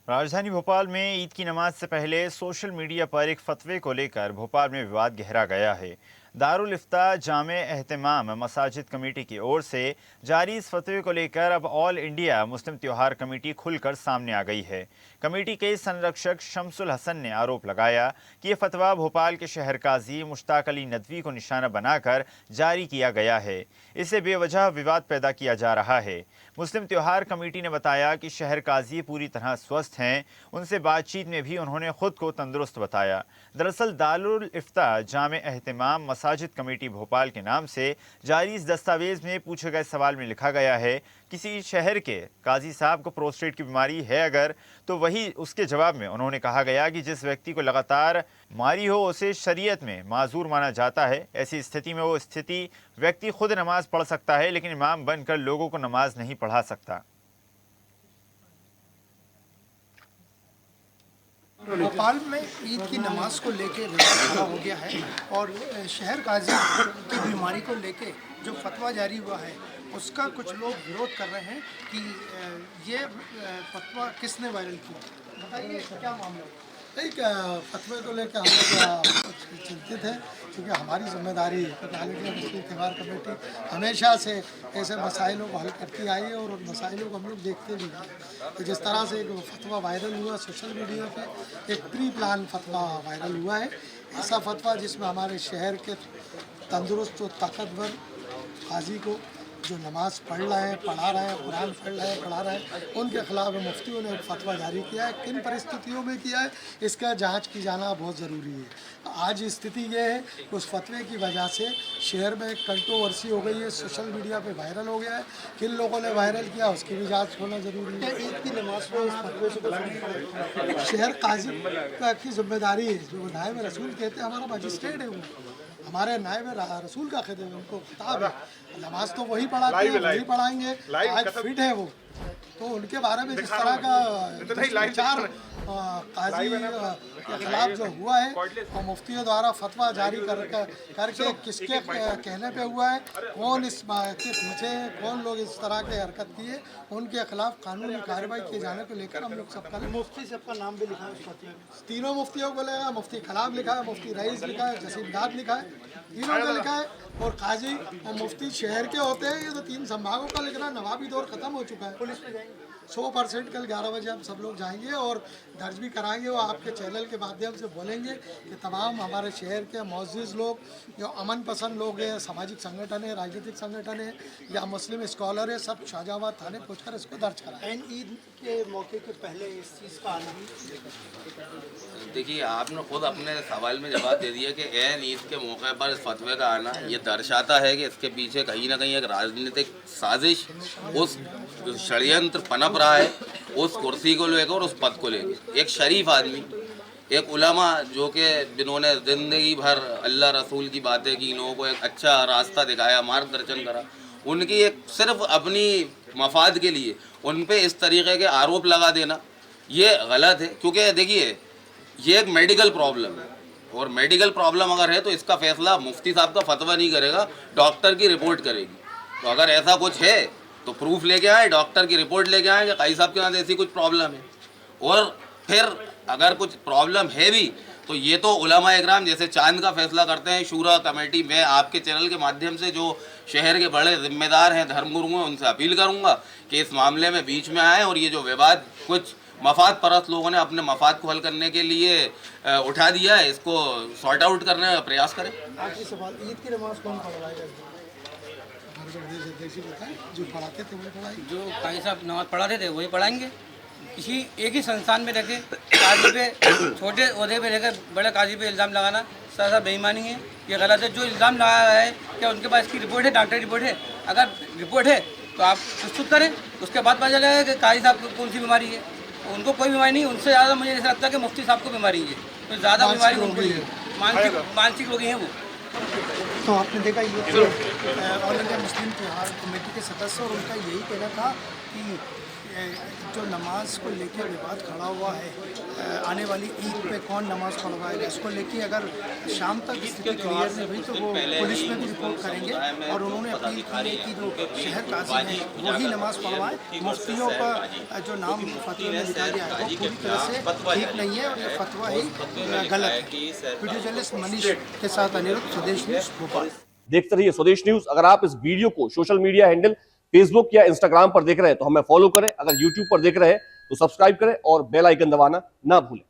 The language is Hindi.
राजधानी भोपाल में ईद की नमाज से पहले सोशल मीडिया पर एक फतवे को लेकर भोपाल में विवाद गहरा गया है। दारुल इफ्ता जामे एहतमाम मसाजिद कमेटी की ओर से जारी इस फतवे को लेकर अब ऑल इंडिया मुस्लिम त्योहार कमेटी खुलकर सामने आ गई है। कमेटी के संरक्षक शमसुल हसन ने आरोप लगाया कि ये फतवा भोपाल के शहर काजी मुश्ताक अली नदवी को निशाना बनाकर जारी किया गया है। इससे बेवजह विवाद पैदा किया जा रहा है। मुस्लिम त्योहार कमेटी ने बताया कि शहर काजी पूरी तरह स्वस्थ हैं। उनसे बातचीत में भी उन्होंने खुद को तंदुरुस्त बताया। दरअसल दारुल इफ्ता जामे एहतमाम मसाजिद कमेटी भोपाल के नाम से जारी इस दस्तावेज में पूछे गए सवाल में लिखा गया है, किसी शहर के काजी साहब को प्रोस्टेट की बीमारी है अगर, तो वही उसके जवाब में उन्होंने कहा गया कि जिस व्यक्ति को लगातार मारी हो उसे शरीयत में माजूर माना जाता है। ऐसी स्थिति में वो स्थिति व्यक्ति खुद नमाज पढ़ सकता है, लेकिन इमाम बनकर लोगों को नमाज नहीं पढ़ा सकता। भोपाल में ईद की नमाज को लेके विवाद खड़ा हो गया है और शहर काजी की बीमारी को लेके जो फतवा जारी हुआ है उसका कुछ लोग विरोध कर रहे हैं कि ये फतवा किसने वायरल किया। बताइए क्या मामला है? एक फतवे को लेकर हम लोग चिंतित हैं, क्योंकि हमारी जिम्मेदारी मुस्लिम त्योहार कमेटी हमेशा से ऐसे मसाइलों को हल करती आई है और उन मसाइलों को हम लोग देखते भी हैं। तो जिस तरह से एक फतवा वायरल हुआ सोशल मीडिया पे, एक प्री प्लान फतवा वायरल हुआ है। ऐसा फतवा जिसमें हमारे शहर के तंदुरुस्त और ताकतवर काजी को जो नमाज पढ़ रहे हैं, पढ़ा रहे हैं, कुरान पढ़ रहे हैं, पढ़ा रहे हैं, उनके खिलाफ मुफ्तियों ने एक फतवा जारी किया है। किन परिस्थितियों में किया है इसका जांच की जाना बहुत ज़रूरी है। आज स्थिति ये है कि उस फतवे की वजह से शहर में एक कंट्रोवर्सी हो गई है, सोशल मीडिया पे वायरल हो गया है। किन लोगों ने वायरल किया उसकी भी जाँच होना ज़रूरी है। ईद की नमाज को इस फतवे से शहर काजी की जिम्मेदारी है, जो नायब रसूल कहते हैं, हमारा मजिस्ट्रेट है वो, हमारे नायब रसूल का खिताब है, उनको खिताब है। नमाज तो वही पढ़ाते हैं, वही पढ़ाएंगे। आज फिट है वो, तो उनके बारे में जिस तरह का विचार काजी के खिलाफ जो हुआ है और मुफ्तियों द्वारा फतवा जारी करके किसके कहने पे हुआ है, कौन इस के पीछे, कौन लोग इस तरह के हरकत किए, उनके खिलाफ कानूनी कार्रवाई किए जाने को लेकर हम लोग सबका मुफ्ती सबका नाम भी लिखा है उस फतवे में। तीनों मुफ्तियों को लेगा, मुफ्ती खिलाफ लिखा है, मुफ्ती रईस लिखा है, जसीमदाद लिखा है, तीनों का लिखा है। और काजी और मुफ्ती शहर के होते हैं, ये तो 3 संभागों का लिखना। नवाबी दौर खत्म हो चुका है। पुलिस में जाएंगे 100% कल 11 बजे हम सब लोग जाएंगे और दर्ज भी कराएंगे और आपके चैनल के माध्यम से बोलेंगे कि तमाम हमारे शहर के मुअज़्ज़िज़ लोग, जो अमन पसंद लोग हैं, सामाजिक संगठन है, राजनीतिक संगठन है या मुस्लिम स्कॉलर है, सब शाहजहाबाद थाने पहुँचकर इसको दर्ज कराएं। ईद के मौके के पहले इस चीज़ का आना। देखिए, आपने खुद अपने सवाल में जवाब दे दिया कि ऐन ईद के मौके पर इस फतवे का आना ये दर्शाता है कि इसके पीछे कहीं ना कहीं एक राजनीतिक साजिश, उस षड्यंत्र पनप रहा है, उस कुर्सी को लेकर और उस पद को लेकर। एक शरीफ आदमी, एक उलमा जो कि जिन्होंने ज़िंदगी भर अल्लाह रसूल की बातें की, लोगों को एक अच्छा रास्ता दिखाया, मार्गदर्शन करा, उनकी एक सिर्फ अपनी मफाद के लिए उन पे इस तरीके के आरोप लगा देना ये गलत है। क्योंकि देखिए, ये एक मेडिकल प्रॉब्लम है और मेडिकल प्रॉब्लम अगर है तो इसका फैसला मुफ्ती साहब का फतवा नहीं करेगा, डॉक्टर की रिपोर्ट करेगी। तो अगर ऐसा कुछ है तो प्रूफ लेके आए, डॉक्टर की रिपोर्ट लेके आए कि काजी साहब के साथ ऐसी कुछ प्रॉब्लम है। और फिर अगर कुछ प्रॉब्लम है भी तो ये तो उलमा इकराम जैसे चांद का फैसला करते हैं, शूरा कमेटी। मैं आपके चैनल के माध्यम से जो शहर के बड़े जिम्मेदार हैं, धर्मगुरु हैं, उनसे अपील करूँगा कि इस मामले में बीच में आएँ और ये जो विवाद कुछ मफाद परस्त लोगों ने अपने मफाद को हल करने के लिए उठा दिया है, इसको सॉर्ट आउट करने का प्रयास करें। आखिरी सवाल, ईद की नमाज कौन पढ़वाएगा? जो पढ़ाते थे वही पढ़ाएंगे, जो काजी साहब नमाज पढ़ाते थे वही पढ़ाएंगे। किसी एक ही संस्थान में रखे काजी पे, छोटे ओहदे पे रहकर बड़े काजी पे इल्ज़ाम लगाना सरासर बेईमानी है, ये गलत है। जो इल्ज़ाम लगाया है, क्या उनके पास इसकी रिपोर्ट है, डॉक्टर रिपोर्ट है? अगर रिपोर्ट है तो आप प्रस्तुत करें, उसके बाद पता चलेगा कि काजी साहब को कौन सी बीमारी है। उनको कोई बीमारी नहीं, उनसे ज़्यादा मुझे ऐसा लगता है कि मुफ्ती साहब को बीमारी है, तो ज़्यादा बीमारी उनको ही है, मानसिक रोगी हैं वो। तो आपने देखा ये ऑल इंडिया मुस्लिम त्योहार कमेटी के सदस्य और उनका यही कहना था कि जो नमाज को लेकर विवाद खड़ा हुआ है, आने वाली ईद पे कौन नमाज पढ़वाएगा, इसको लेके अगर शाम तक स्थिति क्लियर नहीं हुई तो वो पुलिस में भी रिपोर्ट करेंगे। और उन्होंने अपील की है कि जो शहर काजी है वही नमाज पढ़वाए। मुफ्तियों का जो नाम फतवे में लिखा गया है वो पूरी तरह से ठीक नहीं है और ये फतवा ही गलत है। वीडियो जर्नलिस्ट मनीष के साथ अनिरुद्ध, स्वदेश न्यूज़, भोपाल। देखते रहिए स्वदेश न्यूज। अगर आप इस वीडियो को सोशल मीडिया हैंडल फेसबुक या इंस्टाग्राम पर देख रहे हैं तो हमें फॉलो करें। अगर यूट्यूब पर देख रहे हैं तो सब्सक्राइब करें और बेल आइकन दबाना ना भूलें।